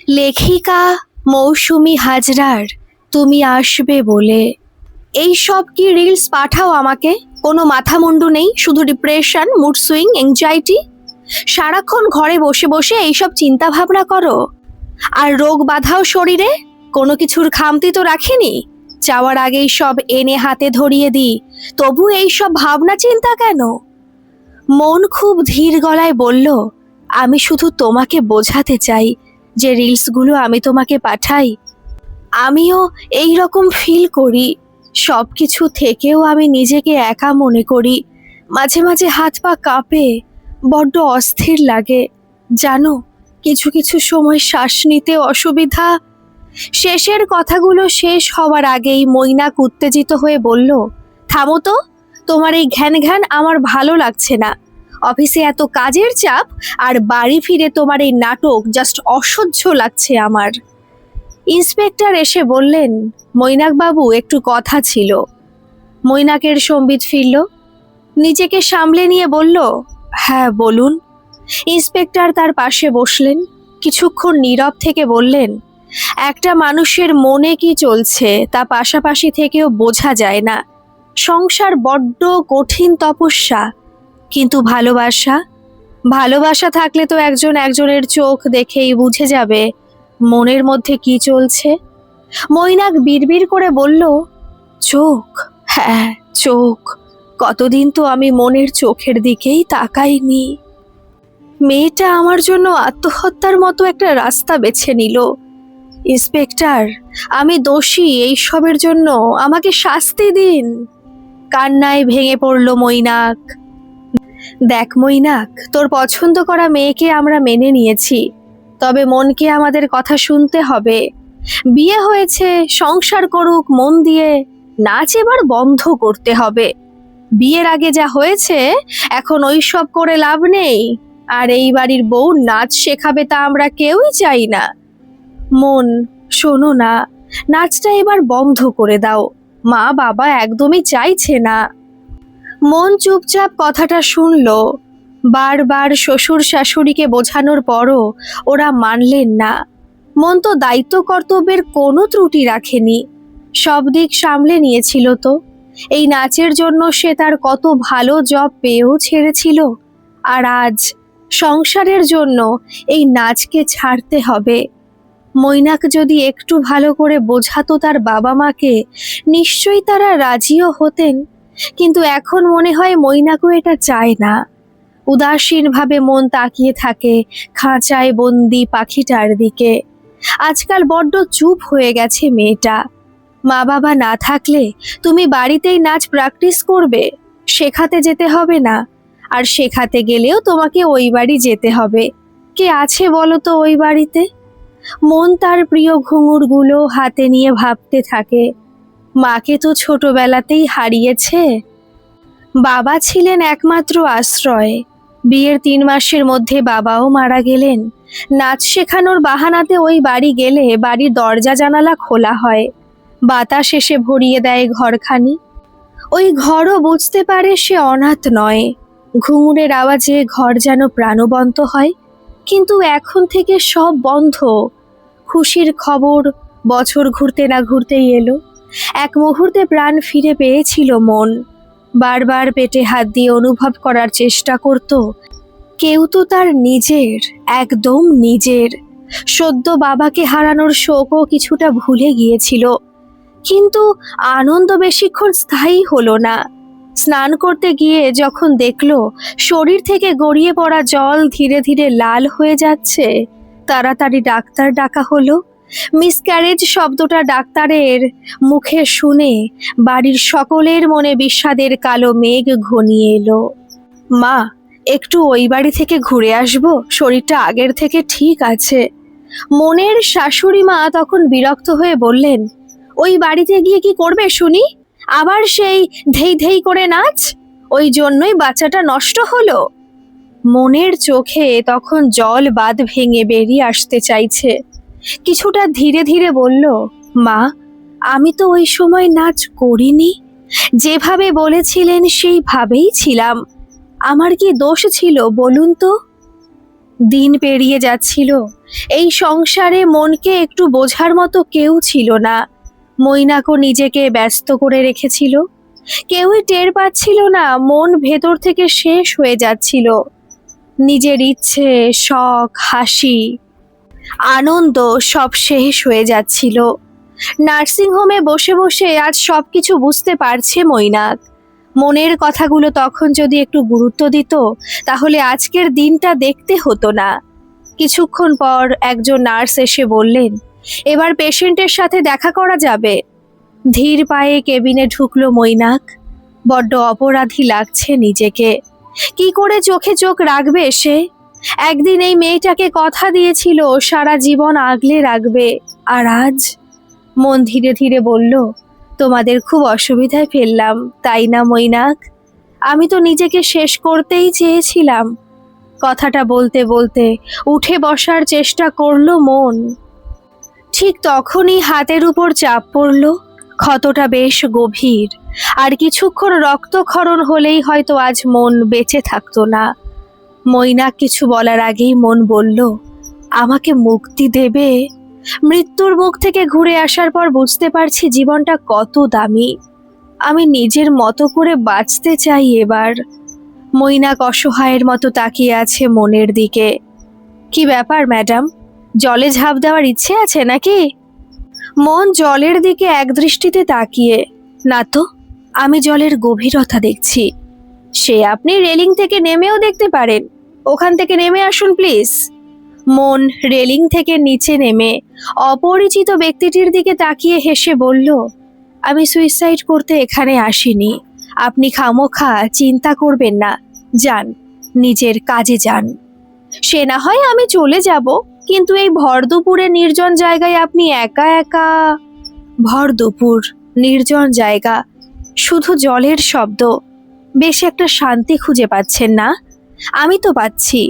লেখিকা মৌসুমী হাজরার তুমি আসবে বলে। এই সব কি রিলস পাঠাও আমাকে? কোনো মাথা মুন্ডু নেই, শুধু ডিপ্রেশন, মুড সুইং, এংজাইটি। সারাক্ষণ ঘরে বসে বসে এইসব চিন্তা ভাবনা করো। আর রোগ বাধাও শরীরে, কোনো কিছুর খামতি তো রাখিনি। যাওয়ার আগেই সব এনে হাতে ধরিয়ে দিই, তবু এইসব ভাবনা চিন্তা কেন? মন খুব ধীর গলায় বলল, আমি শুধু তোমাকে বোঝাতে চাই যে রিলসগুলো আমি তোমাকে পাঠাই, আমিও এই রকম ফিল করি। সব কিছু থেকেও আমি নিজেকে একা মনে করি। মাঝে মাঝে হাত পা কাঁপে, বড্ড অস্থির লাগে। জানো, কিছু কিছু সময় শ্বাস নিতে অসুবিধা। শেষের কথাগুলো শেষ হওয়ার আগেই মৈনাক উত্তেজিত হয়ে বলল, থামো তো, তোমার এই ঘ্যান ঘ্যান আমার ভালো লাগছে না। অফিসে এত কাজের চাপ, আর বাড়ি ফিরে তোমার এই নাটক জাস্ট অসহ্য লাগছে আমার। ইন্সপেক্টর এসে বললেন, মৈনাক বাবু, একটু কথা ছিল। মৈনাকের সম্বিত ফিরল, নিজেকে সামলে নিয়ে বলল, হ্যাঁ বলুন। ইন্সপেক্টর তার পাশে বসলেন, কিছুক্ষণ নীরব থেকে বললেন, একটা মানুষের মনে কি চলছে তা পাশাপাশি থেকেও বোঝা যায় না। সংসার বড্ড কঠিন তপস্যা, কিন্তু ভালোবাসা, ভালোবাসা থাকলে তো একজন একজনের চোখ দেখেই বুঝে যাবে মনের মধ্যে কি চলছে। মৈনাক বিড়বিড় করে বলল, চোখ? হ্যাঁ, চোখ। কতদিন তো আমি মনের চোখের দিকেই তাকাইনি। মেয়েটা আমার জন্য আত্মহত্যার মতো একটা রাস্তা বেছে নিল। ইন্সপেক্টর, আমি দোষী, এইসবের জন্য আমাকে শাস্তি দিন। কান্নায় ভেঙে পড়ল মৈনাক। দেখ মৈনাক, তোর পছন্দ করা মেয়েকে আমরা মেনে নিয়েছি, তবে মনকে আমাদের কথা শুনতে হবে। বিয়ে হয়েছে, সংসার করুক মন দিয়ে, নাচ এবার বন্ধ করতে হবে। বিয়ের আগে যা হয়েছে, এখন ওই সব করে লাভ নেই। আর এই বাড়ির বউ নাচ শেখাবে তা আমরা কেউই চাই না। মন, শোনো না, নাচটা এবার বন্ধ করে দাও। মা বাবা একদমই চাইছে না। মন চুপচাপ কথাটা শুনল। বারবার শ্বশুর শাশুড়িকে বোঝানোর পরও ওরা মানলেন না। মন তো দায়িত্ব কর্তব্যের কোনো ত্রুটি রাখেনি, সব দিক সামলে নিয়েছিল তো। এই নাচের জন্য সে তার কত ভালো জব পেয়েও ছেড়েছিল, আর আজ সংসারের জন্য এই নাচকে ছাড়তে হবে। মৈনাক যদি একটু ভালো করে বোঝাতো তার বাবা মাকে, নিশ্চয়ই তারা রাজিও হতেন। কিন্তু এখন মনে হয় মৈনাকও এটা চায় না। উদাসীনভাবে মন তাকিয়ে থাকে খাঁচায় বন্দি পাখিটার দিকে। আজকাল বড্ড চুপ হয়ে গেছে মেয়েটা। মা বাবা না থাকলে তুমি বাড়িতেই নাচ প্র্যাকটিস করবে, শেখাতে যেতে হবে না। আর শেখাতে গেলেও তোমাকে ওই বাড়ি যেতে হবে। কে আছে বলো তো ওই বাড়িতে? মন তার প্রিয় ঘুঙুরগুলো হাতে নিয়ে ভাবতে থাকে, মাকে তো ছোটবেলাতেই হারিয়েছে। বাবা ছিলেন একমাত্র আশ্রয়। বিয়ের 3 মাসের মধ্যে বাবাও মারা গেলেন। নাচ শেখানোর বাহানাতে ওই বাড়ি গেলে বাড়ির দরজা জানালা খোলা হয়, বাতাস এসে ভরিয়ে দেয় ঘরখানি। ওই ঘরও বুঝতে পারে সে অনাথ নয়। ঘুঙুরের আওয়াজে ঘর যেন প্রাণবন্ত হয়। কিন্তু এখন থেকে সব বন্ধ। খুশির খবর বছর ঘুরতে না ঘুরতেই এলো। এক মুহূর্তে প্রাণ ফিরে পেয়েছিল মন। বারবার পেটে হাত দিয়ে অনুভব করার চেষ্টা করত, কেউ তো তার নিজের, একদম নিজের। সদ্য বাবাকে হারানোর শোকও কিছুটা ভুলে গিয়েছিল। কিন্তু আনন্দ বেশিক্ষণ স্থায়ী হলো না। স্নান করতে গিয়ে যখন দেখল শরীর থেকে গড়িয়ে পড়া জল ধীরে ধীরে লাল হয়ে যাচ্ছে, তাড়াতাড়ি ডাক্তার ডাকা হলো। মিসক্যারেজ শব্দটা ডাক্তারের মুখে শুনে বাড়ির সকলের মনে বিষাদের কালো মেঘ ঘনিয়ে এলো। মা, একটু ওই বাড়ি থেকে ঘুরে আসবো, শরীরটা আগের থেকে ঠিক আছে। মনের শাশুড়ি মা তখন বিরক্ত হয়ে বললেন, ওই বাড়িতে গিয়ে কি করবে শুনি? আবার সেই ধেই ধেই করে নাচ? ওই জন্যই বাচ্চাটা নষ্ট হলো। মনের চোখে তখন জল বাঁধ ভেঙে বেরিয়ে আসতে চাইছে। কিছুটা ধীরে ধীরে বলল, মা, আমি তো ওই সময় নাচ করিনি। যেভাবে বলেছিলেন সেইভাবেই ছিলাম। আমার কি দোষ ছিল বলুন তো? দিন পেরিয়ে যাচ্ছিল, এই সংসারে মনকে একটু বোঝার মতো কেউ ছিল না। মৈনাকও নিজেকে ব্যস্ত করে রেখেছিল। কেউই টের পাচ্ছিল না মন ভেতর থেকে শেষ হয়ে যাচ্ছিল। নিজের ইচ্ছে, শখ, হাসি, আনন্দ সব শেষ হয়ে যাচ্ছিল। নার্সিংহোমে বসে বসে আজ সবকিছু বুঝতে পারছে মৈনাক। মনের কথাগুলো তখন যদি একটু গুরুত্ব দিত, তাহলে আজকের দিনটা দেখতে হতো না। কিছুক্ষণ পর একজন নার্স এসে বললেন, এবার পেশেন্টের সাথে দেখা করা যাবে। ধীর পায়ে কেবিনে ঢুকলো মৈনাক। বড্ড অপরাধী লাগছে নিজেকে। কি করে চোখে চোখ রাখবে সে? একদিন এই মেয়েটাকে কথা দিয়েছিল সারা জীবন আগলে রাখবে, আর আজ? মন ধীরে ধীরে বলল, তোমাদের খুব অসুবিধায় ফেললাম, তাই না মৈনাক? আমি তো নিজেকে শেষ করতেই চেয়েছিলাম। কথাটা বলতে বলতে উঠে বসার চেষ্টা করলো মন। ঠিক তখনই হাতের উপর চাপ পড়ল। ক্ষতটা বেশ গভীর, আর কিছুক্ষণ রক্তক্ষরণ হলেই হয়তো আজ মন বেঁচে থাকতো না। মৈনাক কিছু বলার আগেই মন বলল, আমাকে মুক্তি দেবে? মৃত্যুর মুখ থেকে ঘুরে আসার পর বুঝতে পারছি জীবনটা কত দামি। আমি নিজের মতো করে বাঁচতে চাই এবার। মৈনাক অসহায়ের মতো তাকিয়ে আছে মনের দিকে। কি ব্যাপার ম্যাডাম, জলে ঝাঁপ দেওয়ার ইচ্ছে আছে নাকি? মন জলের দিকে একদৃষ্টিতে তাকিয়ে, না তো, আমি জলের গভীরতা দেখছি। সে আপনি রেলিং থেকে নেমেও দেখতে পারেন। ওখান থেকে নেমে আসুন প্লিজ। মন রেলিং থেকে নিচে নেমে অপরিচিত ব্যক্তিটির দিকে তাকিয়ে হেসে বলল, আমি সুইসাইড করতে এখানে আসিনি। আপনি খামোখা চিন্তা করবেন না, যান, নিজের কাজে যান। সে না হয় আমি চলে যাব, কিন্তু এই ভর দুপুরে নির্জন জায়গায় আপনি একা একা? ভর দুপুর, নির্জন জায়গা, শুধু জলের শব্দ। বেশ একটা শান্তি খুঁজে পাচ্ছেন না? আমি তো পাচ্ছি,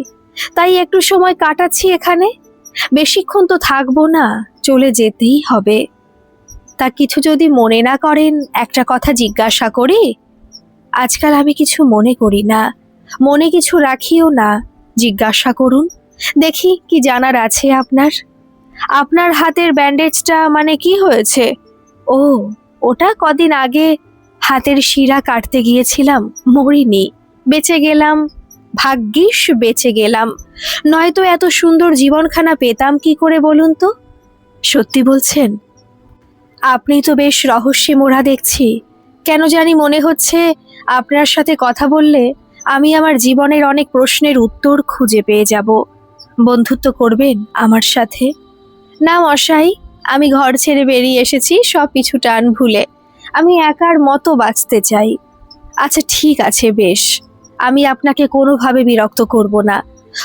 তাই একটু সময় কাটাচ্ছি এখানে। বেশিক্ষণ তো থাকবো না, চলে যেতেই হবে। তা কিছু যদি মনে না করেন একটা কথা জিজ্ঞাসা করি? আজকাল আমি কিছু মনে করি না, মনে কিছু রাখিও না। জিজ্ঞাসা করুন, দেখি কি জানার আছে আপনার। আপনার হাতের ব্যান্ডেজটা মানে কি হয়েছে? ও, ওটা কদিন আগে হাতের শিরা কাটতে গিয়েছিলাম, মরিনি, বেঁচে গেলাম। ভাগ্যিস বেঁচে গেলাম, নয়তো এত সুন্দর জীবনখানা পেতাম কি করে বলুন তো? সত্যি বলছেন? আপনি তো বেশ রহস্যে মোড়া দেখছি। কেন জানি মনে হচ্ছে আপনার সাথে কথা বললে আমি আমার জীবনের অনেক প্রশ্নের উত্তর খুঁজে পেয়ে যাব। বন্ধুত্ব করবেন আমার সাথে? না মশাই, আমি ঘর ছেড়ে বেরিয়ে এসেছি সব কিছু টান ভুলে। আমি একার মতো বাঁচতে চাই। আচ্ছা ঠিক আছে, বেশ, আমি আপনাকে কোনোভাবে বিরক্ত করব না।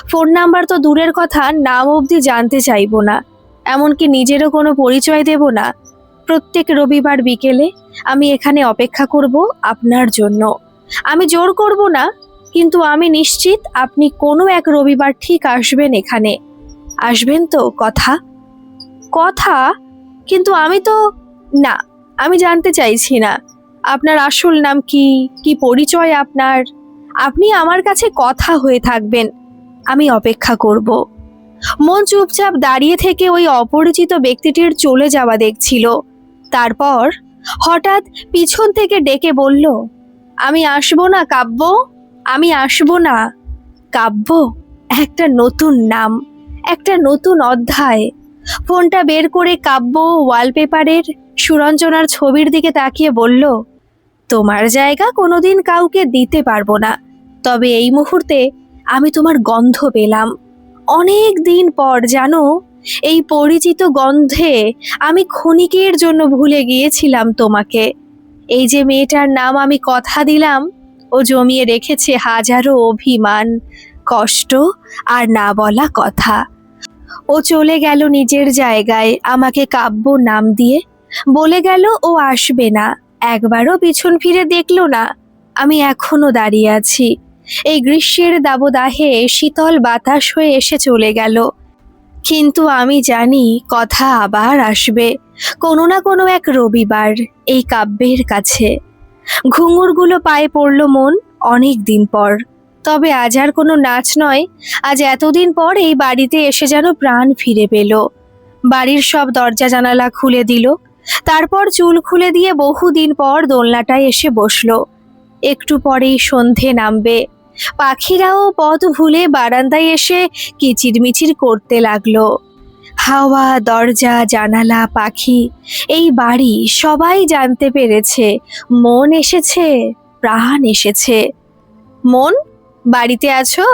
ফোন নাম্বার তো দূরের কথা, নাম অবধি জানতে চাইবো না। এমনকি নিজেরও কোনো পরিচয় দেব না। প্রত্যেক রবিবার বিকেলে আমি এখানে অপেক্ষা করব আপনার জন্য। আমি জোর করব না, কিন্তু আমি নিশ্চিত আপনি কোনো এক রবিবার ঠিক আসবেন এখানে। আসবেন তো? কথা? কথা? কিন্তু আমি তো... না, আমি জানতে চাইছি না। আপনার আসল নাম কি, কি পরিচয় আপনার? আপনি আমার কাছে কথা হয়ে থাকবেন, আমি অপেক্ষা করব। মন চুপচাপ দাঁড়িয়ে থেকে ওই অপরিচিত ব্যক্তিটির চলে যাওয়া দেখছিল। তারপর হঠাৎ পিছন থেকে ডেকে বলল, আমি আসবো না কাব্য, আমি আসবো না। কাব্য? একটা নতুন নাম, একটা নতুন অধ্যায়। ফোনটা বের করে কাব্য ওয়ালপেপারের সুরঞ্জনার ছবির দিকে তাকিয়ে বলল, তোমার জায়গা কোনোদিন কাউকে দিতে পারবো না, তবে এই মুহূর্তে আমি তোমার গন্ধ পেলাম। অনেক দিন পর, জানো, এই পরিচিত গন্ধে আমি ক্ষণিকের জন্য ভুলে গিয়েছিলাম তোমাকে। এই যে মেয়েটার নাম আমি কথা দিলাম, ও জমিয়ে রেখেছে হাজারো অভিমান, কষ্ট আর না বলা কথা। ও চলে গেল নিজের জায়গায় আমাকে কাব্য নাম দিয়ে, বলে গেল ও আসবে না, একবারও পিছন ফিরে দেখলো না। আমি এখনো দাঁড়িয়ে আছি, এই গ্রীষ্মের দাবদাহে শীতল বাতাস হয়ে এসে চলে গেল। কিন্তু আমি জানি কথা আবার আসবে, কোনো না কোনো এক রবিবার, এই কাব্যের কাছে। ঘুঙুরগুলো পায়ে পড়ল মন অনেক দিন পর। তবে আজ আর কোনো নাচ নয়, আজ এতদিন পর এই বাড়িতে এসে যেন প্রাণ ফিরে পেল। বাড়ির সব দরজা জানালা খুলে দিল, তারপর চুল খুলে দিয়ে বহুদিন পর দোলনাটায় এসে বসলো। একটু পরেই সন্ধে নামবে, পাখিরাও পথ ভুলে বারান্দায় এসে কিচিরমিচির করতে লাগলো। হাওয়া, দরজা, জানালা, পাখি, এই বাড়ি সবাই জানতে পেরেছে মন এসেছে, প্রাণ এসেছে। মন, বাড়িতে আছো?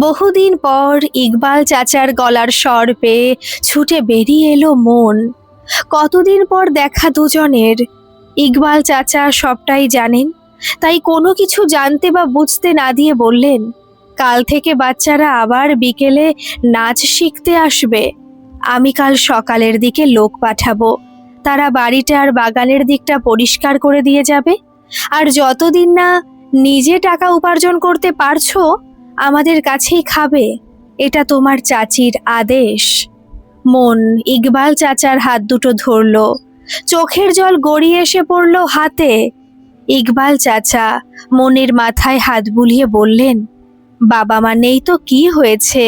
বহুদিন পর ইকবাল চাচার গলার স্বর পেয়ে ছুটে বেরিয়ে এলো মন। কতদিন পর দেখা দুজনের। ইকবাল চাচা সবটাই জানেন, তাই কোনো কিছু জানতে বা বুঝতে না দিয়ে বললেন, কাল থেকে বাচ্চারা আবার বিকেলে নাচ শিখতে আসবে। আমি কাল সকালের দিকে লোক পাঠাবো, তারা বাড়িটা আর বাগানের দিকটা পরিষ্কার করে দিয়ে যাবে। আর যতদিন না নিজে টাকা উপার্জন করতে পারছো, আমাদের কাছেই খাবে। এটা তোমার চাচির আদেশ। মন ইকবাল চাচার হাত দুটো ধরল, চোখের জল গড়িয়ে এসে পড়ল হাতে। ইকবাল চাচা মনের মাথায় হাত বুলিয়ে বললেন, বাবা মা নেই তো কি হয়েছে,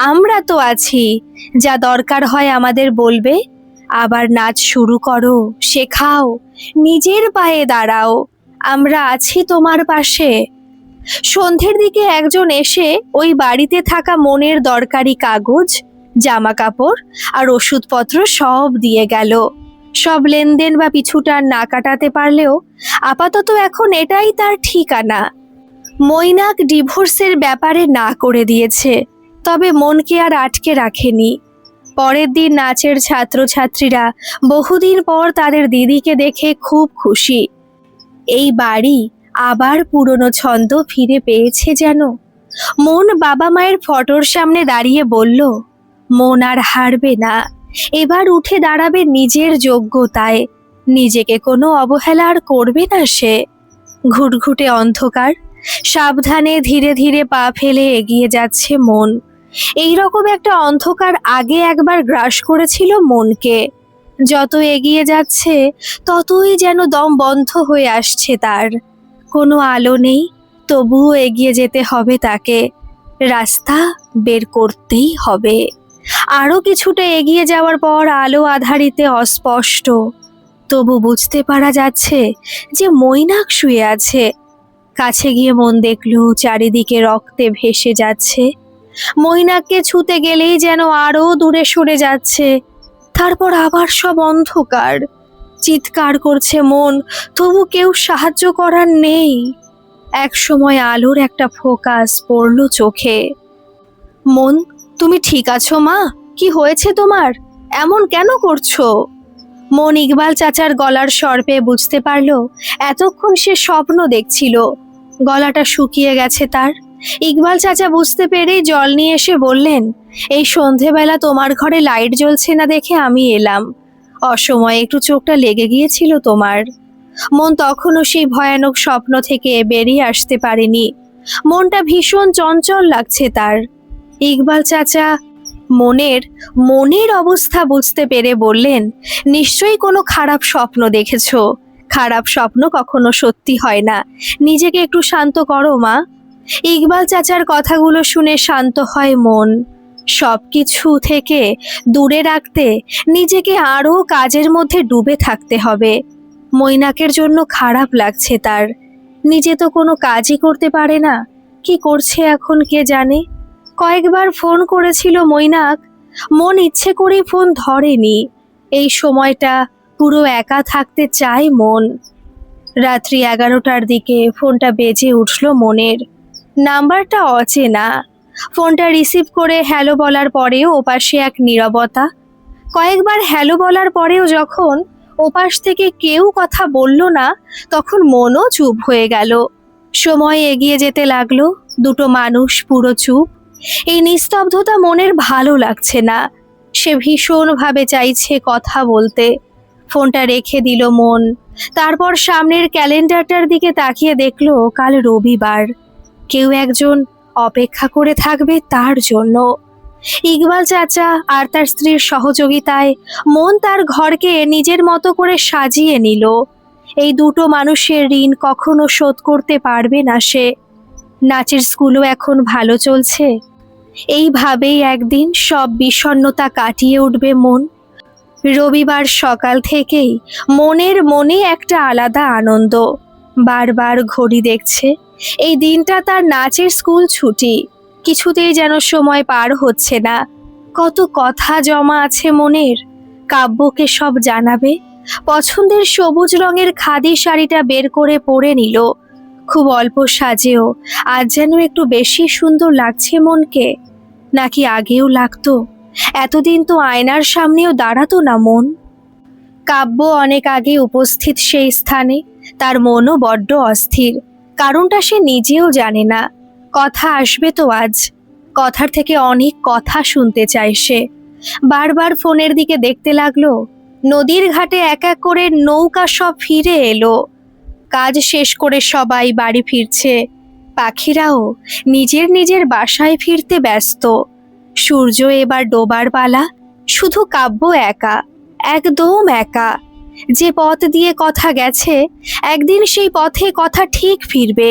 আমরা তো আছি। যা দরকার হয় আমাদের বলবে। আবার নাচ শুরু করো, শেখাও, নিজের পায়ে দাঁড়াও, আমরা আছি তোমার পাশে। সন্ধ্যের দিকে একজন এসে ওই বাড়িতে থাকা মনের দরকারি কাগজ, জামা কাপড় আর ওষুধপত্র সব দিয়ে গেল। সব লেনদেন বা পিছুটান না কাটাতে পারলেও আপাতত এখন এটাই তার ঠিকানা। মৈনাক ডিভোর্সের ব্যাপারে না করে দিয়েছে, তবে মনকে আর আটকে রাখেনি। পরের দিন নাচের ছাত্রছাত্রীরা বহুদিন পর তাদের দিদিকে দেখে খুব খুশি। এই বাড়ি আবার পুরনো ছন্দ ফিরে পেয়েছে যেন। মন বাবা মায়ের ফটোর সামনে দাঁড়িয়ে বলল, মন আর হারবে না, এবার উঠে দাঁড়াবে নিজের যোগ্যতায়, নিজেকে কোনো অবহেলা আর করবে না সে। ঘুটঘুটে অন্ধকার, সাবধানে ধীরে ধীরে পা ফেলে এগিয়ে যাচ্ছে মন। এইরকম একটা অন্ধকার আগে একবার গ্রাস করেছিল মনকে। যত এগিয়ে যাচ্ছে ততই যেন দম বন্ধ হয়ে আসছে তার। কোনো আলো নেই, তবুও এগিয়ে যেতে হবে তাকে, রাস্তা বের করতেই হবে। আরো কিছুটা এগিয়ে যাওয়ার পর আলো আধারিতে অস্পষ্ট, তবু বুঝতে পারা যাচ্ছে যে মৈনাক শুয়ে আছে। কাছে গিয়ে মন দেখল চারিদিকে রক্তে ভেসে যাচ্ছে। মৈনাককে ছুতে গেলেই যেন আরো দূরে সরে যাচ্ছে। তারপর আবার সব অন্ধকার। চিৎকার করছে মন, তবু কেউ সাহায্য করার নেই। এক সময় আলোর একটা ফোকাস পড়ল চোখে। মন, তুমি ঠিক আছো মা? কি হয়েছে তোমার? এমন কেন করছো? মন ইকবাল চাচার গলার স্বর পেয়ে বুঝতে পারল এতক্ষণ সে স্বপ্ন দেখছিল। গলাটা শুকিয়ে গেছে তার। ইকবাল চাচা বুঝতে পেরেই জল নিয়ে এসে বললেন, এই সন্ধেবেলা তোমার ঘরে লাইট জ্বলছে না দেখে আমি এলাম। অসময়ে একটু চোখটা লেগে গিয়েছিল তোমার। মন তখনও সেই ভয়ানক স্বপ্ন থেকে বেরিয়ে আসতে পারেনি। মনটা ভীষণ চঞ্চল লাগছে তার। ইকবাল চাচা মনের মনের অবস্থা বুঝতে পেরে বললেন, নিশ্চয়ই কোনো খারাপ স্বপ্ন দেখেছো। খারাপ স্বপ্ন কখনো সত্যি হয় না, নিজেকে একটু শান্ত করো মা। ইকবাল চাচার কথাগুলো শুনে শান্ত হয় মন। সবকিছু থেকে দূরে রাখতে নিজেকে আরও কাজের মধ্যে ডুবে থাকতে হবে। মৈনাকের জন্য খারাপ লাগছে তার। নিজে তো কোনো কাজই করতে পারে না, কি করছে এখন কে জানে। কয়েকবার ফোন করেছিল মৈনাক, মন ইচ্ছে করে ফোন ধরেনি। এই সময়টা পুরো একা থাকতে চায় মন। রাত্রি 11টার দিকে ফোনটা বেজে উঠল মনের। নাম্বারটা অচেনা। ফোনটা রিসিভ করে হ্যালো বলার পরেও ওপাশে এক নীরবতা। কয়েকবার হ্যালো বলার পরেও যখন ওপাশ থেকে কেউ কথা বলল না, তখন মনও চুপ হয়ে গেল। সময় এগিয়ে যেতে লাগলো, দুটো মানুষ পুরো চুপ। এই নিস্তব্ধতা মনের ভালো লাগছে না। সে ভীষণভাবে চাইছে কথা বলতে। ফোনটা রেখে দিল মন। তারপর সামনের ক্যালেন্ডারটার দিকে তাকিয়ে দেখলো কাল রবিবার। কেউ একজন অপেক্ষা করে থাকবে তার জন্য। ইকবাল চাচা আর তার স্ত্রীর সহযোগিতায় মন তার ঘরকে নিজের মতো করে সাজিয়ে নিল। এই দুটো মানুষের ঋণ কখনো শোধ করতে পারবে না সে। নাচের স্কুলও এখন ভালো চলছে। এইভাবেই একদিন সব বিষণ্ণতা কাটিয়ে উঠবে মন। রবিবার সকাল থেকেই মনে একটা আলাদা আনন্দ। বারবার ঘড়ি দেখছে, এই দিনটা তার নাচের স্কুল ছুটি। কিছুতেই যেন সময় পার হচ্ছে না। কত কথা জমা আছে মনের, কাব্যকে সব জানাবে। পছন্দের সবুজ রঙের খাদি শাড়িটা বের করে পরে নিল। খুব অল্প সাজেও আজ যেন একটু বেশি সুন্দর লাগছে মনকে। নাকি আগেও লাগতো? এতদিন তো আয়নার সামনেও দাঁড়াতো না মন। কাব্য অনেক আগে উপস্থিত সেই স্থানে। তার মনও বড্ড অস্থির, কারণটা সে নিজেও জানে না। কথা আসবে তো আজ, কথার থেকে অনেক কথা শুনতে চায় সে। বারবার ফোনের দিকে দেখতে লাগলো। নদীর ঘাটে এক এক করে নৌকা সব ফিরে এলো। কাজ শেষ করে সবাই বাড়ি ফিরছে। পাখিরাও নিজের নিজের বাসায় ফিরতে ব্যস্ত। সূর্য এবার ডোবার পালা। শুধু কাব্য একা, একদম একা। যে পথ দিয়ে কথা গেছে, একদিন সেই পথে কথা ঠিক ফিরবে।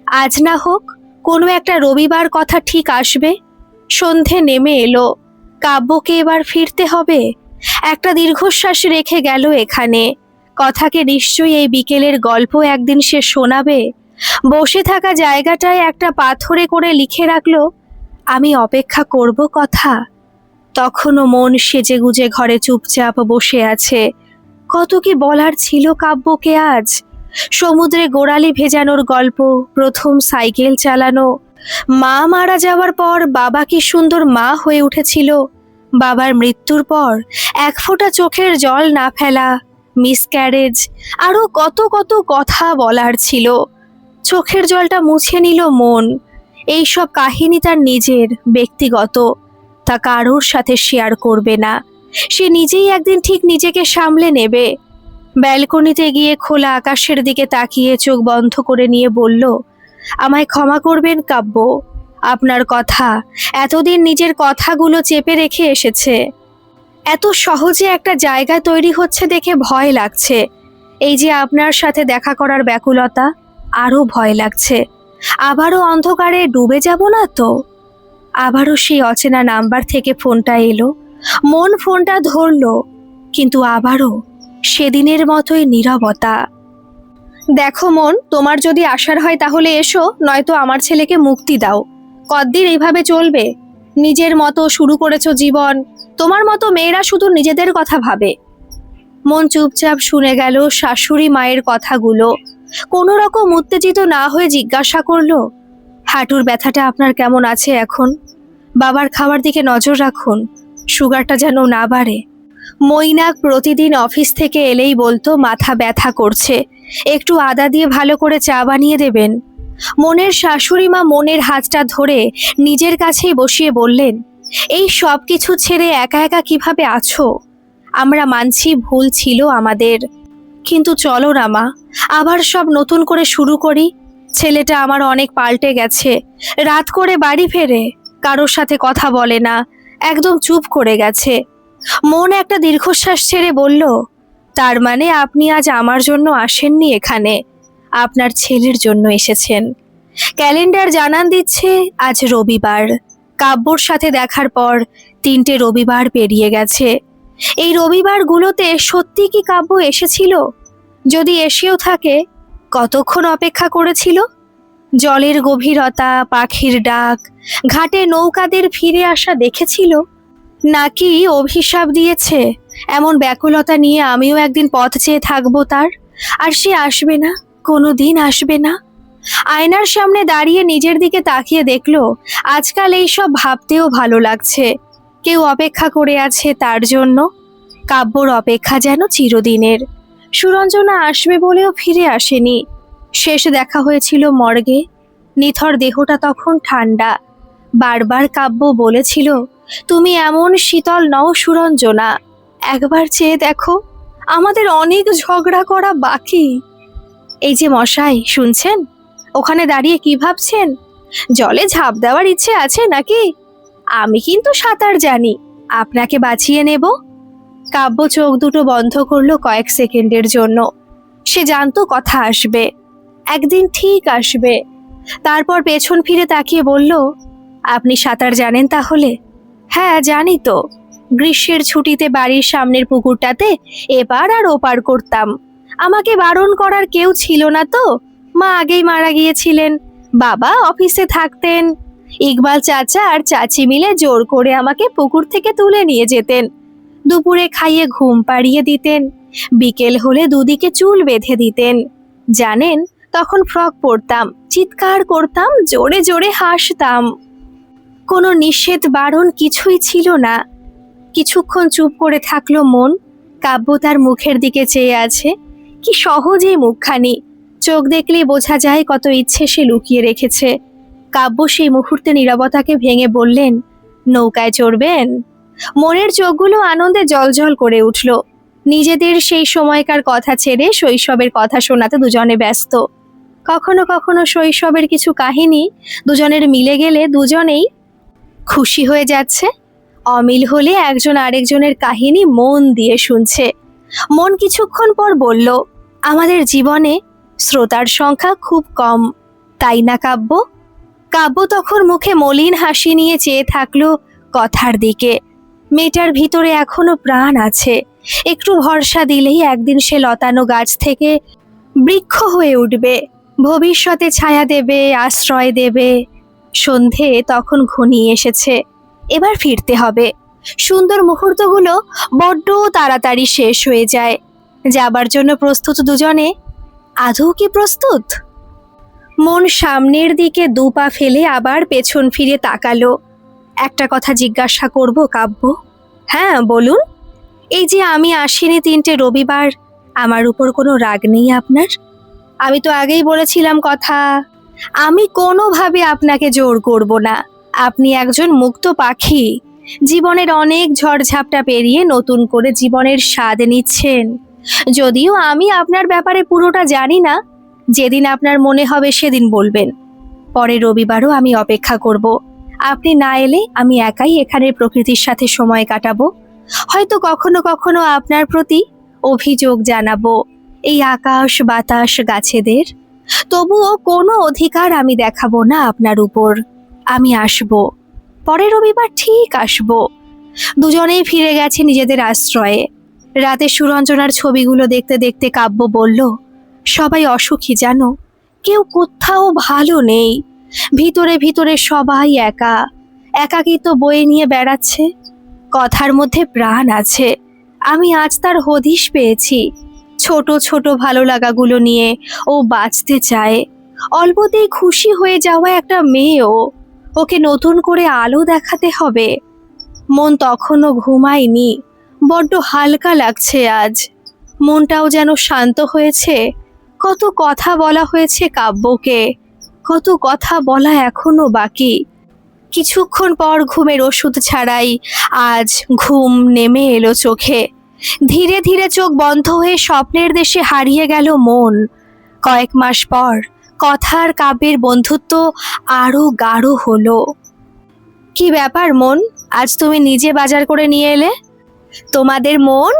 আজ না হোক, কোনো একটা রবিবার কথা ঠিক আসবে। সন্ধে নেমে এলো। কাব্যকে এবার ফিরতে হবে। একটা দীর্ঘশ্বাস রেখে গেল এখানে। কথাকে নিশ্চয়ই এই বিকেলের গল্প একদিন সে শোনাবে। বসে থাকা জায়গাটায় একটা পাথরে করে লিখে রাখলো, আমি অপেক্ষা করব কথা। তখনও মন সেজেগুজে ঘরে চুপচাপ বসে আছে। কত কি বলার ছিল কাব্যকে আজ। সমুদ্রে গোড়ালি ভেজানোর গল্প, প্রথম সাইকেল চালানো, মা মারা যাওয়ার পর বাবা কি সুন্দর মা হয়ে উঠেছিল, বাবার মৃত্যুর পর এক ফোঁটা চোখের জল না ফেলা, মিসক্যারেজ, আরো কত কত কথা বলার ছিল। চোখের জলটা মুছে নিল মন। এইসব কাহিনী তার নিজের, ব্যক্তিগত। তা কারোর সাথে শেয়ার করবে না। সে নিজেই একদিন ঠিক নিজেকে সামলে নেবে। ব্যালকনিতে গিয়ে খোলা আকাশের দিকে তাকিয়ে চোখ বন্ধ করে নিয়ে বলল, আমায় ক্ষমা করবেন কাব্য। আপনার কথা, এতদিন নিজের কথাগুলো চেপে রেখে এসেছে। এত সহজে একটা জায়গা তৈরি হচ্ছে দেখে ভয় লাগছে। এই যে আপনার সাথে দেখা করার ব্যাকুলতা, আরও ভয় লাগছে। আবারও অন্ধকারে ডুবে যাব না তো? আবারও সেই অচেনা নাম্বার থেকে ফোনটা এলো। মন ফোনটা ধরলো, কিন্তু আবারও সেদিনের মতোই নীরবতা। দেখো মন, তোমার যদি আসার হয় তাহলে এসো, নয়তো আমার ছেলেকে মুক্তি দাও। কতদিন এইভাবে চলবে? নিজের মতো শুরু করেছো জীবন। তোমার মতো মেয়েরা শুধু নিজেদের কথা ভাবে। মন চুপচাপ শুনে গেল শাশুড়ি মায়ের কথাগুলো। কোনো রকম উত্তেজিত না হয়ে জিজ্ঞাসা করলো, হাঁটুর ব্যথাটা আপনার কেমন আছে এখন? বাবার খাবার দিকে নজর রাখুন, সুগারটা যেন না বাড়ে। মৈনাক প্রতিদিন অফিস থেকে এলেই বলতো মাথা ব্যথা করছে, একটু আদা দিয়ে ভালো করে চা বানিয়ে দেবেন। মনের শাশুড়ি মা মনের হাতটা ধরে নিজের কাছেই বসিয়ে বললেন, এই সব কিছু ছেড়ে একা একা কিভাবে আছো? আমরা মানছি ভুল ছিল আমাদের, কিন্তু চলো না মা, আবার সব নতুন করে শুরু করি। ছেলেটা আমার অনেক পাল্টে গেছে। রাত করে বাড়ি ফেরে, কারোর সাথে কথা বলে না, একদম চুপ করে গেছে। মন একটা দীর্ঘশ্বাস ছেড়ে বলল, তার মানে আপনি আজ আমার জন্য আসেননি এখানে, আপনার ছেলের জন্য এসেছেন। ক্যালেন্ডার জানান দিচ্ছে আজ রবিবার। কাব্যর সাথে দেখার পর 3টে রবিবার পেরিয়ে গেছে। এই রবিবারগুলোতে সত্যি কি কাব্য এসেছিল? যদি এসেও থাকে, কতক্ষণ অপেক্ষা করেছিল? জলের গভীরতা, পাখির ডাক, ঘাটে নৌকাদের ফিরে আসা দেখেছিল, নাকি অভিশাপ দিয়েছে এমন ব্যাকুলতা নিয়ে আমিও একদিন পথ চেয়ে থাকবো তার, আর সে আসবে না, কোনো দিন আসবে না? আয়নার সামনে দাঁড়িয়ে নিজের দিকে তাকিয়ে দেখলো, আজকাল এইসব ভাবতেও ভালো লাগছে। কেউ অপেক্ষা করে আছে তার জন্য। কাব্যর অপেক্ষা যেন চিরদিনের। সুরঞ্জনা আসবে বলেও ফিরে আসেনি। শেষ দেখা হয়েছিল মর্গে। নিথর দেহটা তখন ঠান্ডা। বারবার কাব্য বলেছিল, তুমি এমন শীতল নও সুরঞ্জনা, একবার চেয়ে দেখো, আমাদের অনেক ঝগড়া করা বাকি। এই যে মশাই, শুনছেন? ওখানে দাঁড়িয়ে কি ভাবছেন? জলে ঝাঁপ দেওয়ার ইচ্ছে আছে নাকি? আমি কিন্তু সাঁতার জানি, আপনাকে বাঁচিয়ে নেব। কাব্য চোখ দুটো বন্ধ করলো কয়েক সেকেন্ডের জন্য। সে জানতো কথা আসবে, একদিন ঠিক আসবে। তারপর পেছন ফিরে তাকিয়ে বলল, আপনি সাঁতার জানেন তাহলে? হ্যাঁ জানি তো, গ্রীষ্মের ছুটিতে বাড়ির সামনের পুকুরটাতে এপার আর ওপার করতাম। আমাকে বারণ করার কেউ ছিল না তো, মা আগেই মারা গিয়েছিলেন, বাবা অফিসে থাকতেন। ইকবাল চাচা আর চাচি মিলে জোর করে আমাকে পুকুর থেকে তুলে নিয়ে যেতেন। দুপুরে খাইয়ে ঘুম পাড়িয়ে দিতেন, বিকেল হলে দুদিকে চুল বেঁধে দিতেন। জানেন, তখন ফ্রক পরতাম, চিৎকার করতাম, জোরে জোরে হাসতাম। কোনো নিষেধ বারণ কিছুই ছিল না। কিছুক্ষণ চুপ করে থাকলো মন। কাব্য তার মুখের দিকে চেয়ে আছে। কি সহজে মুখখানি, চোখ দেখলেই বোঝা যায় কত ইচ্ছে সে লুকিয়ে রেখেছে। কাব্য সেই মুহূর্তে নীরবতাকে ভেঙে বললেন, নৌকায় চড়বেন? মনের চোখগুলো আনন্দে জলজল করে উঠল। নিজেদের সেই সময়কার কথা ছেড়ে শৈশবের কথা শোনাতে দুজনে ব্যস্ত। কখনো কখনো শৈশবের কিছু কাহিনী দুজনের মিলে গেলে দুজনেই খুশি হয়ে যাচ্ছে। অমিল হলে একজন আরেকজনের কাহিনী মন দিয়ে শুনছে। মন কিছুক্ষণ পর বলল, আমাদের জীবনে শ্রোতার সংখ্যা খুব কম, তাই না কাব্য? কাব্য তখন মুখে মলিন হাসি নিয়ে চেয়ে থাকলো কথার দিকে। মেয়েটার ভিতরে এখনো প্রাণ আছে। একটু ভরসা দিলেই একদিন সে লতানো গাছ থেকে বৃক্ষ হয়ে উঠবে, ভবিষ্যতে ছায়া দেবে, আশ্রয় দেবে। সন্ধে তখন ঘনিয়ে এসেছে, এবার ফিরতে হবে। সুন্দর মুহূর্তগুলো বড্ড তাড়াতাড়ি শেষ হয়ে যায়। যাবার জন্য প্রস্তুত দুজনে? আদৌ কি প্রস্তুত? মন সামনের দিকে দু পা ফেলে আবার পেছন ফিরে তাকালো। একটা কথা জিজ্ঞাসা করব কাব্য? হ্যাঁ বলুন। এই যে আমি আসিনি 3টে রবিবার, আমার উপর কোনো রাগ নেই আপনার? আমি তো আগেই বলেছিলাম কথা, আমি কোনোভাবে আপনাকে জোর করব না। আপনি একজন মুক্ত পাখি, জীবনের অনেক ঝড়ঝাপটা পেরিয়ে নতুন করে জীবনের স্বাদ নিচ্ছেন। যদিও আমি আপনার ব্যাপারে পুরোটা জানি না, যেদিন আপনার মনে হবে সেদিন বলবেন। পরের রবিবারও আমি অপেক্ষা করব। আপনি না এলে আমি একাই এখানের প্রকৃতির সাথে সময় কাটাবো। হয়তো কখনো কখনো আপনার প্রতি অভিযোগ জানাবো, এই আকাশ বাতাস গাছেদের। তবুও কোনো অধিকার আমি দেখাবো না আপনার উপর। আমি আসব, পরের রবিবার ঠিক আসব। দুজনেই ফিরে গেছে নিজেদের আশ্রয়ে। রাতে সুরঞ্জনার ছবিগুলো দেখতে দেখতে কাব্য বলল, সবাই অসুখী জানো, কেউ কোথাও ভালো নেই। ভিতরে ভিতরে সবাই একা, একাকিত্ব বয়ে নিয়ে বেড়াচ্ছে। কথার মধ্যে প্রাণ আছে, আমি আজ তার হদিশ পেয়েছি। ছোট ছোট ভালো লাগাগুলো নিয়ে ও বাঁচতে চায়। অল্পতেই খুশি হয়ে যাওয়া একটা মেয়েও, ওকে নতুন করে আলো দেখাতে হবে। মন তখনও ঘুমায়নি, বড্ড হালকা লাগছে আজ। মনটাও যেন শান্ত হয়েছে। কত কথা বলা হয়েছে কাব্যকে, কত কথা বলা এখনো বাকি। কিছুক্ষণ পর ঘুমের ওষুধ ছাড়াই আজ ঘুম নেমে এলো চোখে। ধীরে ধীরে চোখ বন্ধ হয়ে স্বপ্নের দেশে হারিয়ে গেল মন। কয়েক মাস পর কথার কাব্যের বন্ধুত্ব আরো গাঢ় হলো। কি ব্যাপার মন, আজ তুমি নিজে বাজার করে নিয়ে এলে? তোমাদের মন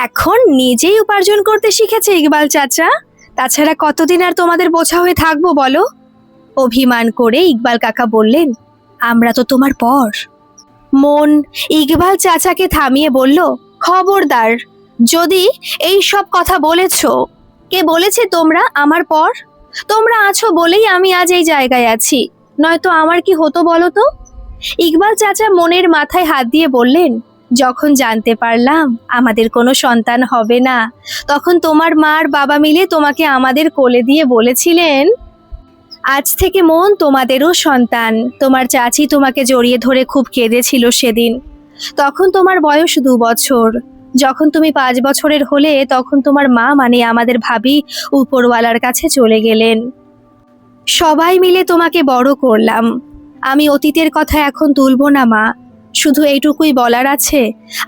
এখন নিজেই উপার্জন করতে শিখেছে ইকবাল চাচা। তাছাড়া কতদিন আর তোমাদের বোঝা হয়ে থাকবো বলো? অভিমান করে ইকবাল কাকা বললেন, আমরা তো তোমার পর। মন ইকবাল চাচাকে থামিয়ে বলল, খবরদার, যদি এই সব কথা বলেছ। কে বলেছে তোমরা আমার পর? তোমরা আছো বলেই আমি আজ এই জায়গায় আছি, নয়তো আমার কি হতো বলো তো? ইকবাল চাচা মনের মাথায় হাত দিয়ে বললেন, যখন জানতে পারলাম আমাদের কোনো সন্তান হবে না, তখন তোমার মা আর বাবা মিলে তোমাকে আমাদের কোলে দিয়ে বলেছিলেন, আজ থেকে মন তোমাদেরও সন্তান। তোমার চাচি তোমাকে জড়িয়ে ধরে খুব কেঁদেছিল সেদিন। তখন তোমার বয়স 2 বছর। যখন তুমি 5 বছরের হলে তখন তোমার মা মানে আমাদের ভাবি উপরওয়ালার কাছে চলে গেলেন। সবাই মিলে তোমাকে বড় করলাম। আমি অতীতের কথা এখন তুলব না মা, শুধু এইটুকুই বলার আছে,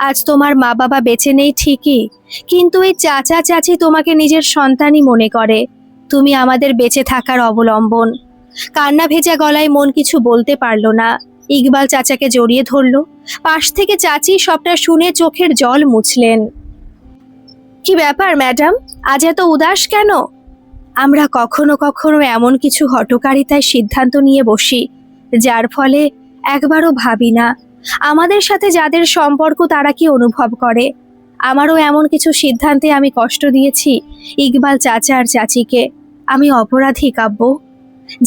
আজ তোমার মা বাবা বেঁচে নেই ঠিকই, কিন্তু এই চাচা চাচি তোমাকে নিজের সন্তানই মনে করে। তুমি আমাদের বেঁচে থাকার অবলম্বন। কান্না ভেজা গলায় মন কিছু বলতে পারল না। ইকবাল চাচাকে জড়িয়ে ধরল। পাশ থেকে চাচি সবটা শুনে চোখের জল মুছলেন। কি ব্যাপার ম্যাডাম, আজ এত উদাস কেন? আমরা কখনো কখনো এমন কিছু হঠকারিতায় সিদ্ধান্ত নিয়ে বসি যার ফলে একবারও ভাবি না আমাদের সাথে যাদের সম্পর্ক তারা কি অনুভব করে। আমারও এমন কিছু সিদ্ধান্তে আমি কষ্ট দিয়েছি ইকবাল চাচা আর চাচিকে। আমি অপরাধী কাব্য।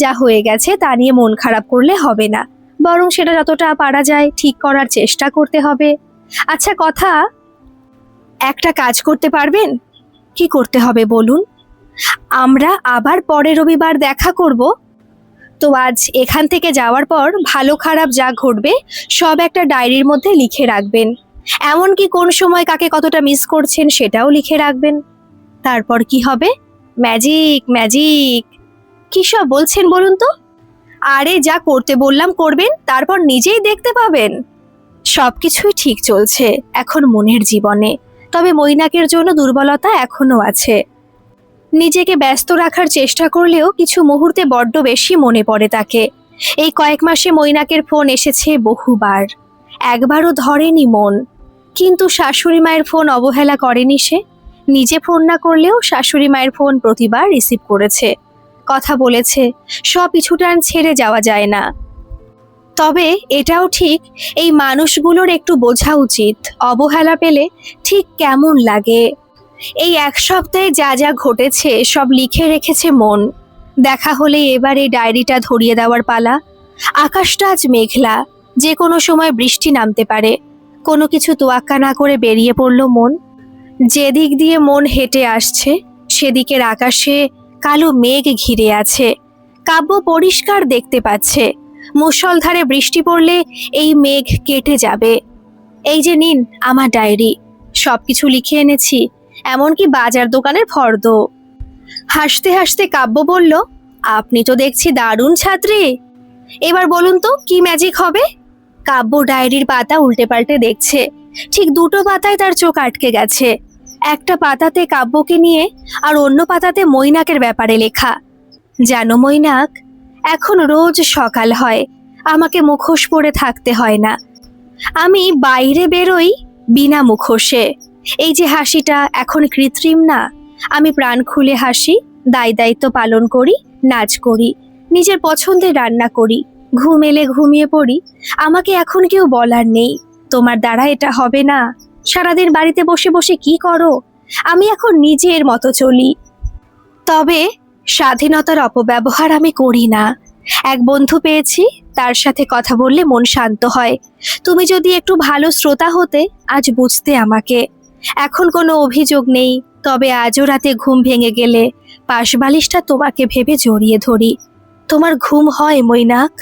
যা হয়ে গেছে তা নিয়ে মন খারাপ করলে হবে না, বরং সেটা যতটা পারা যায় ঠিক করার চেষ্টা করতে হবে। আচ্ছা কথা, একটা কাজ করতে পারবেন? কি করতে হবে বলুন? আমরা আবার পরের রবিবার দেখা করব। তো আজ এখান থেকে যাওয়ার পর ভালো খারাপ যা ঘটবে সব একটা ডায়েরির মধ্যে লিখে রাখবেন। এমনকি কোন সময় কাকে কতটা মিস করছেন সেটাও লিখে রাখবেন। তারপর কি হবে? Magic magic. কি সব বলছেন বলুন তো? আরে যা করতে বললাম করবেন, তারপর নিজেই দেখতে পাবেন। সবকিছুই ঠিক চলছে এখন মনের জীবনে, তবে মৈনাকের জন্য দুর্বলতা এখনো আছে। নিজেকে ব্যস্ত রাখার চেষ্টা করলেও কিছু মুহূর্তে বড্ড বেশি মনে পড়ে তাকে। এই কয়েক মাসে মৈনাকের ফোন এসেছে বহুবার, একবারও ধরেনি মন। কিন্তু শাশুড়ি মায়ের ফোন অবহেলা করেনি সে। নিজে ফোন না করলেও শাশুড়ি মায়ের ফোন প্রতিবার রিসিভ করেছে, কথা বলেছে। সব পিছুটান ছেড়ে যাওয়া যায় না। তবে এটাও ঠিক, এই মানুষগুলোর একটু বোঝা উচিত অবহেলা পেলে ঠিক কেমন লাগে। এই এক সপ্তাহে যা যা ঘটেছে সব লিখে রেখেছে মন। দেখা হলে এবার এই ডায়েরিটা ধরিয়ে দেওয়ার পালা। আকাশটা আজ মেঘলা, যে কোনো সময় বৃষ্টি নামতে পারে। কোনো কিছু তোয়াক্কা না করে বেরিয়ে পড়ল মন। যেদিক দিয়ে মন হেঁটে আসছে সেদিকের আকাশে কালো মেঘ ঘিরে আছে। কাব্য পরিষ্কার দেখতে পাচ্ছে মুষলধারে বৃষ্টি পড়লে এই মেঘ কেটে যাবে। এই যে নিন আমার ডায়েরি, সবকিছু লিখে এনেছি, এমনকি বাজার দোকানের ফর্দ। হাসতে হাসতে কাব্য বলল, আপনি তো দেখছি দারুণ ছাত্রী। এবার বলুন তো কি ম্যাজিক হবে? কাব্য ডায়েরির পাতা উল্টে পাল্টে দেখছে। ঠিক দুটো পাতায় তার চোখ আটকে গেছে। একটা পাতাতে কাব্যকে নিয়ে আর অন্য পাতাতে মৈনাকের ব্যাপারে লেখা। জানো মৈনাক, এখন রোজ সকাল হয়, আমাকে মুখোশ পরে থাকতে হয় না। আমি বাইরে বেরোই বিনা মুখোশে। এই যে হাসিটা এখন কৃত্রিম না, আমি প্রাণ খুলে হাসি, দায় দায়িত্ব পালন করি, নাচ করি, নিজের পছন্দের রান্না করি, ঘুম এলে ঘুমিয়ে পড়ি। আমাকে এখন কেউ বলার নেই তোমার দ্বারা এটা হবে না, সারাদিন বাড়িতে বসে বসে কি করো। আমি এখন নিজের মতো চলি। তবে স্বাধীনতার অপব্যবহার আমি করি না। এক বন্ধু পেয়েছি, তার সাথে কথা বললে মন শান্ত হয়। তুমি যদি একটু ভালো শ্রোতা হতে আজ বুঝতে আমাকে। এখন কোনো অভিযোগ নেই, তবে আজও রাতে ঘুম ভেঙে গেলে পাশবালিশটা তোমাকে ভেবে জড়িয়ে ধরি। তোমার ঘুম হয় মৈনাক?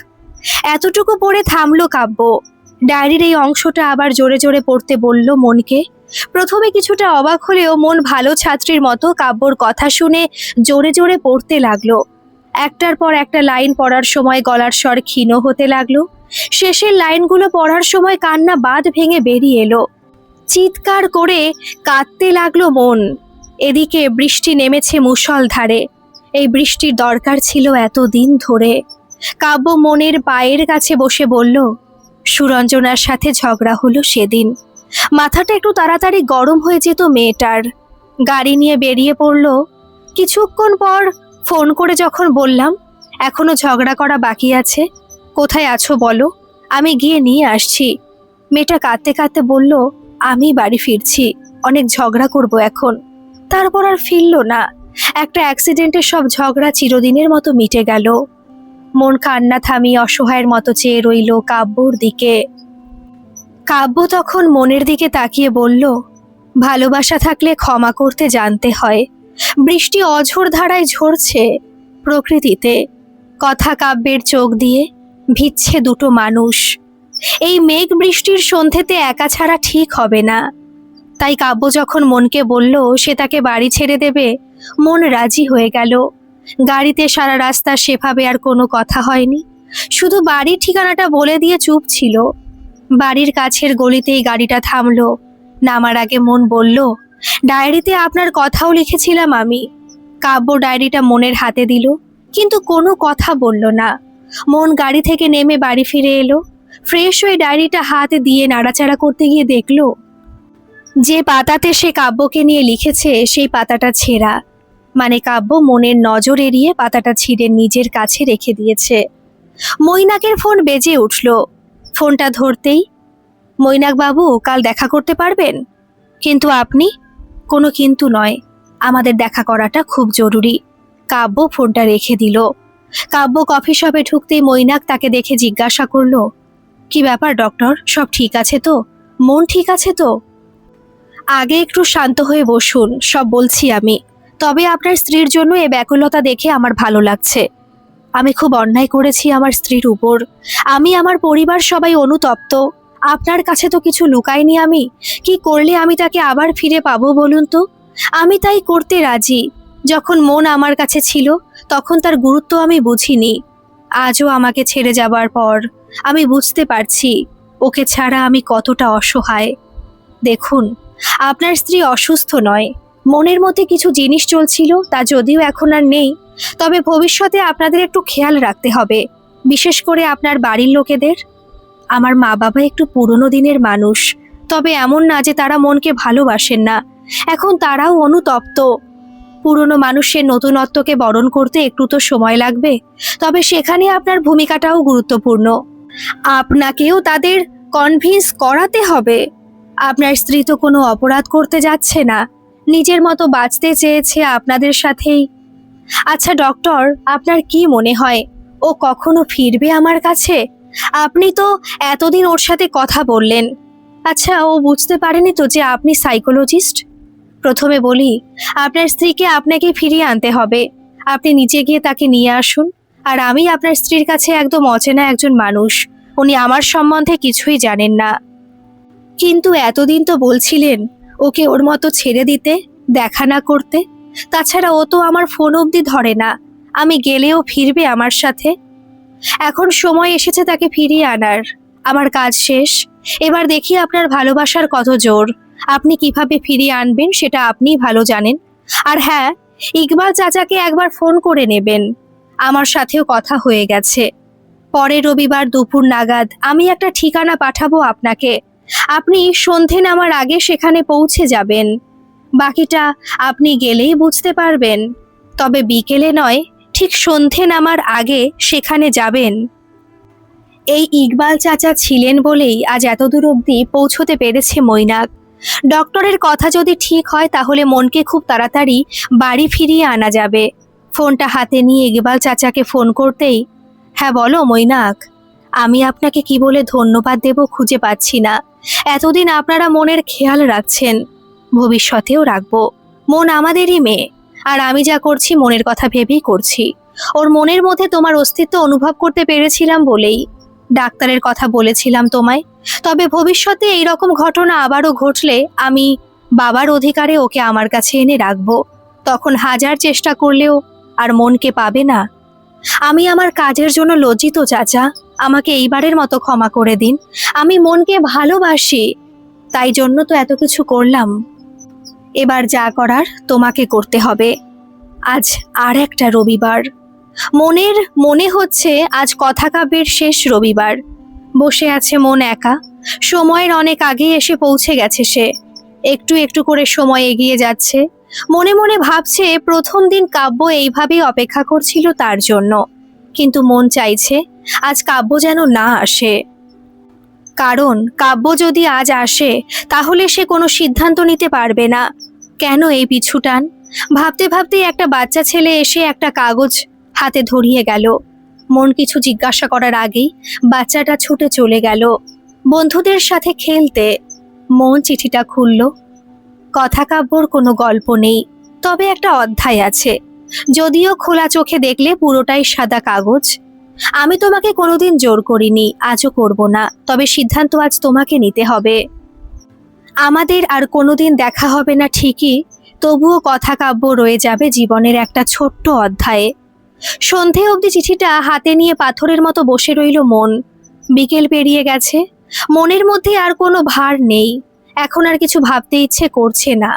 এতটুকু পড়ে থামলো কাব্য। ডায়েরির এই অংশটা আবার জোরে জোরে পড়তে বলল মনকে। প্রথমে কিছুটা অবাক হলেও মন ভালো ছাত্রীর মতো কাব্যর কথা শুনে জোরে জোরে পড়তে লাগলো। একটার পর একটা লাইন পড়ার সময় গলার স্বর ক্ষীণ হতে লাগলো। শেষের লাইনগুলো পড়ার সময় কান্না বাঁধ ভেঙে বেরিয়ে এলো। চিৎকার করে কাঁদতে লাগলো মন। এদিকে বৃষ্টি নেমেছে মুষলধারে। এই বৃষ্টির দরকার ছিল এতদিন ধরে। কাব্য মনের পায়ের কাছে বসে বলল, সুরঞ্জনার সাথে ঝগড়া হলো সেদিন। মাথাটা একটু তাড়াতাড়ি গরম হয়ে যেত মেয়েটার। গাড়ি নিয়ে বেরিয়ে পড়ল। কিছুক্ষণ পর ফোন করে যখন বললাম এখনো ঝগড়া করা বাকি আছে, কোথায় আছো বলো, আমি গিয়ে নিয়ে আসছি। মেয়েটা কাঁদতে কাঁদতে বলল, আমি বাড়ি ফিরছি, অনেক ঝগড়া করব এখন। তারপর আর ফিরল না। একটা অ্যাক্সিডেন্টের সব ঝগড়া চিরদিনের মতো মিটে গেল। মন কান্না থামিয়ে অসহায়ের মতো চেয়ে রইল কাব্যর দিকে। কাব্য তখন মনের দিকে তাকিয়ে বলল, ভালোবাসা থাকলে ক্ষমা করতে জানতে হয়। বৃষ্টি অঝোর ধারায় ঝরছে প্রকৃতিতে। কথা কাব্যের চোখ দিয়ে ভিজছে দুটো মানুষ। এই মেঘ বৃষ্টির সন্ধ্যেতে একা ছাড়া ঠিক হবে না। তাই কাব্য যখন মনকে বলল সে তাকে বাড়ি ছেড়ে দেবে, মন রাজি হয়ে গেল। গাড়িতে সারা রাস্তা সেভাবে আর কোনো কথা হয়নি, শুধু বাড়ির ঠিকানাটা বলে দিয়ে চুপ ছিল। বাড়ির কাছের গলিতেই গাড়িটা থামলো। নামার আগে মন বলল, ডায়েরিতে আপনার কথাও লিখেছিলাম আমি। কাব্য ডায়েরিটা মনের হাতে দিল, কিন্তু কোনো কথা বলল না। মন গাড়ি থেকে নেমে বাড়ি ফিরে এলো। ফ্রেশ হয়ে ডায়েরিটা হাতে দিয়ে নাড়াচাড়া করতে গিয়ে দেখলো যে পাতাতে সে কাব্যকে নিয়ে লিখেছে সেই পাতাটা ছেঁড়া। মানে কাব্য মনের নজর এড়িয়ে পাতাটা ছিঁড়ে নিজের কাছে রেখে দিয়েছে। মৈনাকের ফোন বেজে উঠল। ফোনটা ধরতেই, মৈনাক বাবু, কাল দেখা করতে পারবেন? কিন্তু আপনি? কোনো কিন্তু নয়, আমাদের দেখা করাটা খুব জরুরি। কাব্য ফোনটা রেখে দিল। কাব্য কফি শপে ঢুকতেই মৈনাক তাকে দেখে জিজ্ঞাসা করলো, কি ব্যাপার ডক্টর, সব ঠিক আছে তো? মন ঠিক আছে তো? আগে একটু শান্ত হয়ে বসুন, সব বলছি আমি। তবে আপনার স্ত্রীর জন্য এ ব্যাকুলতা দেখে আমার ভালো লাগছে। আমি খুব অন্যায় করেছি আমার স্ত্রীর উপর। আমি, আমার পরিবার সবাই অনুতপ্ত। আপনার কাছে তো কিছু লুকাইনি আমি। কি করলে আমি তাকে আবার ফিরে পাবো বলুন তো? আমি তাই করতে রাজি। যখন মন আমার কাছে ছিল তখন তার গুরুত্ব আমি বুঝিনি। আজও আমাকে ছেড়ে যাবার পর আমি বুঝতে পারছি ওকে ছাড়া আমি কতটা অসহায়। দেখুন, আপনার স্ত্রী অসুস্থ নয়, মনের মধ্যে কিছু জিনিস চলছিল, তা যদিও এখন আর নেই। তবে ভবিষ্যতে আপনাদের একটু খেয়াল রাখতে হবে, বিশেষ করে আপনার বাড়ির লোকেদের। আমার মা বাবা একটু পুরনো দিনের মানুষ, তবে এমন না যে তারা মনকে ভালোবাসেন না। এখন তারাও অনুতপ্ত। পুরনো মানুষের নতুনত্বকে বরণ করতে একটু তো সময় লাগবে, তবে সেখানে আপনার ভূমিকাটাও গুরুত্বপূর্ণ। আপনাকেও তাদের কনভিন্স করাতে হবে। আপনার স্ত্রী তো কোনো অপরাধ করতে যাচ্ছে না, নিজের মতো বাঁচতে চেয়েছে আপনাদের সাথেই। আচ্ছা ডক্টর, আপনার কি মনে হয় ও কখনো ফিরবে আমার কাছে? আপনি তো এতদিন ওর সাথে কথা বললেন। আচ্ছা, ও বুঝতে পারেনি তো যে আপনি সাইকোলজিস্ট? প্রথমে বলি, আপনার স্ত্রীকে আপনাকে ফিরিয়ে আনতে হবে। আপনি নিচে গিয়ে তাকে নিয়ে আসুন। আর আমি আপনার স্ত্রীর কাছে একদম অচেনা একজন মানুষ, উনি আমার সম্বন্ধে কিছুই জানেন না। কিন্তু এতদিন তো বলছিলেন ওকে ওর মতো ছেড়ে দিতে, দেখা না করতে। তাছাড়া ও তো আমার ফোন অবধি ধরে না। আমি গেলেও ফিরবে আমার সাথে। এখন সময় এসেছে তাকে ফিরিয়ে আনার। আমার কাজ শেষ। এবার দেখি আপনার ভালোবাসার কত জোর। আপনি কিভাবে ফিরিয়ে আনবেন সেটা আপনিই ভালো জানেন। আর হ্যাঁ, ইকবাল চাচাকে একবার ফোন করে নেবেন। আমার সাথেও কথা হয়ে গেছে। পরের রবিবার দুপুর নাগাদ আমি একটা ঠিকানা পাঠাবো আপনাকে। আপনি সন্ধে নামার আগে সেখানে পৌঁছে যাবেন। বাকিটা আপনি গেলেই বুঝতে পারবেন। তবে বিকেলে নয়, ঠিক সন্ধে নামার আগে সেখানে যাবেন। এই ইকবাল চাচা ছিলেন বলেই আজ এতদূর অবধি পৌঁছতে পেরেছে মৈনাক। ডক্টরের কথা যদি ঠিক হয় তাহলে মনকে খুব তাড়াতাড়ি বাড়ি ফিরিয়ে আনা যাবে। ফোনটা হাতে নিয়ে ইকবাল চাচাকে ফোন করতেই, হ্যাঁ বলো মৈনাক। আমি আপনাকে কি বলে ধন্যবাদ দেব খুঁজে পাচ্ছি না। এতদিন আপনারা মনের খেয়াল রাখছেন, ভবিষ্যতেও রাখবো। মন আমাদেরই মেয়ে, আর আমি যা করছি মনের কথা ভেবেই করছি। ওর মনের মধ্যে তোমার অস্তিত্ব অনুভব করতে পেরেছিলাম বলেই ডাক্তারের কথা বলেছিলাম তোমায়। তবে ভবিষ্যতে এইরকম ঘটনা আবারও ঘটলে আমি বাবার অধিকারে ওকে আমার কাছে এনে রাখবো। তখন হাজার চেষ্টা করলেও আর মনকে পাবে না। আমি আমার কাজের জন্য লজ্জিত চাচা, আমাকে এইবারের মতো ক্ষমা করে দিন। আমি মনকে ভালোবাসি, তাই জন্য তো এত কিছু করলাম। এবার যা করার তোমাকে করতে হবে। আজ আর একটা রবিবার। মনে হচ্ছে আজ কথা কাব্যের শেষ রবিবার। বসে আছে মন একা। সময়ের অনেক আগে এসে পৌঁছে গেছে সে। একটু একটু করে সময় এগিয়ে যাচ্ছে। মনে মনে ভাবছে প্রথম দিন কাব্য এইভাবেই অপেক্ষা করছিল তার জন্য। কিন্তু মন চাইছে আজ কাব্য যেন না আসে। কারণ কাব্য যদি আজ আসে তাহলে সে কোনো সিদ্ধান্ত নিতে পারবে না। কেন এই পিছুটান? ভাবতে ভাবতেই একটা বাচ্চা ছেলে এসে একটা কাগজ হাতে ধরিয়ে গেল। মন কিছু জিজ্ঞাসা করার আগেই বাচ্চাটা ছুটে চলে গেল বন্ধুদের সাথে খেলতে। মন চিঠিটা খুলল। কথা কাব্যর কোনো গল্প নেই, তবে একটা অধ্যায় আছে। যদিও খোলা চোখে দেখলে পুরোটাই সাদা কাগজ। আমি তোমাকে কোনোদিন জোর করিনি, আজও করব না। তবে সিদ্ধান্ত আজ তোমাকে নিতে হবে। আমাদের আর কোনোদিন দেখা হবে না ঠিকই, তবুও কথা কাব্য রয়ে যাবে জীবনের একটা ছোট্ট অধ্যায়ে। সন্ধে অবধি চিঠিটা হাতে নিয়ে পাথরের মতো বসে রইল মন। বিকেল পেরিয়ে গেছে। মনের মধ্যে আর কোনো ভার নেই। এখন আর কিছু ভাবতে ইচ্ছে করছে না।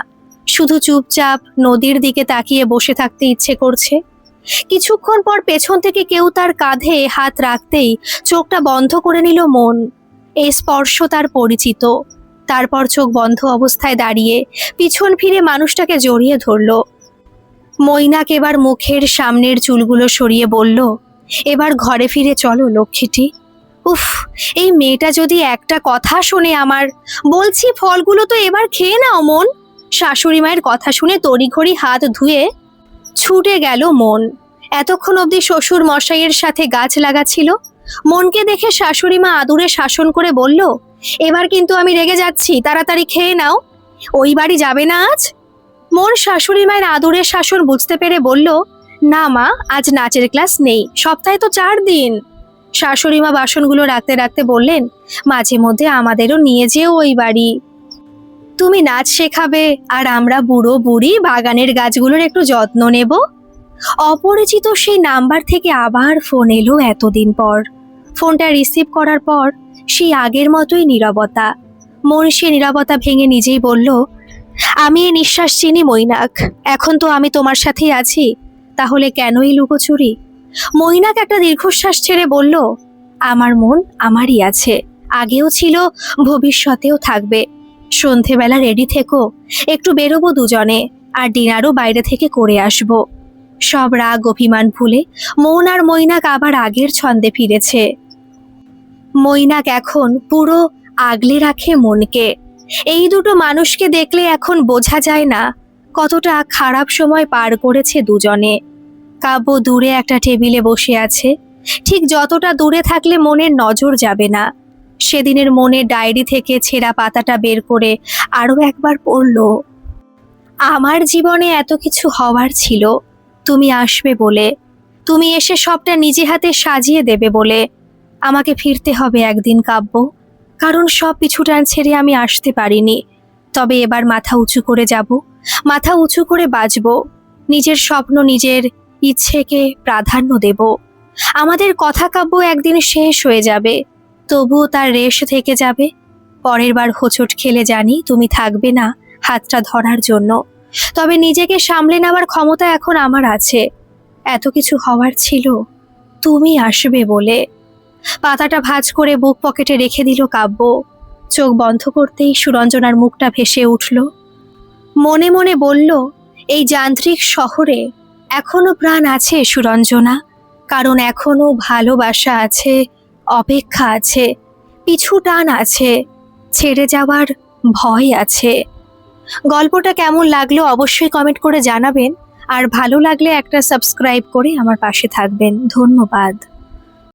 শুধু চুপচাপ নদীর দিকে তাকিয়ে বসে থাকতে ইচ্ছে করছে। কিছুক্ষণ পর পেছন থেকে কেউ তার কাঁধে হাত রাখতেই চোখটা বন্ধ করে নিল মন। এই স্পর্শ তার পরিচিত। তারপর চোখ বন্ধ অবস্থায় দাঁড়িয়ে পিছন ফিরে মানুষটাকে জড়িয়ে ধরল। মৈনাক এবার মুখের সামনের চুলগুলো সরিয়ে বলল, এবার ঘরে ফিরে চলো লক্ষ্মীটি। উফ, এই মেয়েটা যদি একটা কথা শোনে আমার। বলছি ফলগুলো তো এবার খেয়ে নাও মন। শাশুড়ি মায়ের কথা শুনে তড়িঘড়ি হাত ধুয়ে ছুটে গেল মন। এতক্ষণ অবধি শ্বশুর মশাইয়ের সাথে গাছ লাগাচ্ছিল। মনকে দেখে শাশুড়ি মা আদুরে শাসন করে বলল, এবার কিন্তু আমি রেগে যাচ্ছি, তাড়াতাড়ি খেয়ে নাও। ওই বাড়ি যাবে না আজ? মন শাশুড়ি মায়ের আদুরে শাসন বুঝতে পেরে বলল, না মা, আজ নাচের ক্লাস নেই, সপ্তাহে তো 4 দিন। শাশুড়ি মা বাসনগুলো রাখতে রাখতে বললেন, মাঝে মধ্যে আমাদেরও নিয়ে যেও ওই বাড়ি। তুমি নাচ শেখাবে আর আমরা বুড়ো বুড়ি বাগানের গাছগুলোর একটু যত্ন নেব। অপরিচিত সেই নাম্বার থেকে আবার ফোন এলো এতদিন পর। ফোনটা রিসিভ করার পর সেই আগের মতোই নীরবতা। মন সে নীরবতা ভেঙে নিজেই বলল, আমি এই নিঃশ্বাস চিনি মৈনাক, এখন তো আমি তোমার সাথেই আছি, তাহলে কেনই লুকোচুরি? মৈনাক একটা দীর্ঘশ্বাস ছেড়ে বলল, আমার মন আমারই আছে, আগেও ছিল, ভবিষ্যতেও থাকবে। সন্ধেবেলা রেডি থেকো, একটু বেরোবো দুজনে, আর ডিনারও বাইরে থেকে করে আসবো। সব রাগ অভিমান ভুলে মন আর মৈনাক আবার আগের ছন্দে ফিরেছে। মৈনাক এখন পুরো আগলে রাখে মনকে। এই দুটো মানুষকে দেখলে এখন বোঝা যায় না কতটা খারাপ সময় পার করেছে দুজনে। কাব্য দূরে একটা টেবিলে বসে আছে, ঠিক যতটা দূরে থাকলে মনের নজর যাবে না। সেদিনের মনের ডায়েরি থেকে ছেঁড়া পাতাটা বের করে আরো একবার পড়ল। আমার জীবনে এত কিছু হওয়ার ছিল, তুমি আসবে বলে, তুমি এসে সবটা নিজে হাতে সাজিয়ে দেবে বলে। আমাকে ফিরতে হবে একদিন কাব্য, কারণ সব পিছুটান ছেড়ে আমি আসতে পারিনি। তবে এবার মাথা উঁচু করে যাব, মাথা উঁচু করে বাঁচব, নিজের স্বপ্ন নিজের ইচ্ছেকে প্রাধান্য দেব। আমাদের কথা কাব্য একদিন শেষ হয়ে যাবে, তবুও তার রেশ থেকে যাবে। পরের বার হোঁচট খেলে জানি তুমি থাকবে না হাতটা ধরার জন্য, তবে নিজেকে সামলে নেওয়ার ক্ষমতা এখন আমার আছে। এত কিছু হওয়ার ছিল, তুমি আসবে বলে। পাতাটা ভাঁজ করে বুক পকেটে রেখে দিল কাব্য। চোখ বন্ধ করতেই সুরঞ্জনার মুখটা ভেসে উঠল। মনে মনে বলল, এই যান্ত্রিক শহরে এখনো প্রাণ আছে সুরঞ্জনা, কারণ এখনো ভালোবাসা আছে, অপেক্ষা আছে, পিছু টান আছে, ছেড়ে যাওয়ার ভয় আছে। গল্পটা কেমন লাগলো অবশ্যই কমেন্ট করে জানাবেন, আর ভালো লাগলে একটা সাবস্ক্রাইব করে আমার পাশে থাকবেন। ধন্যবাদ।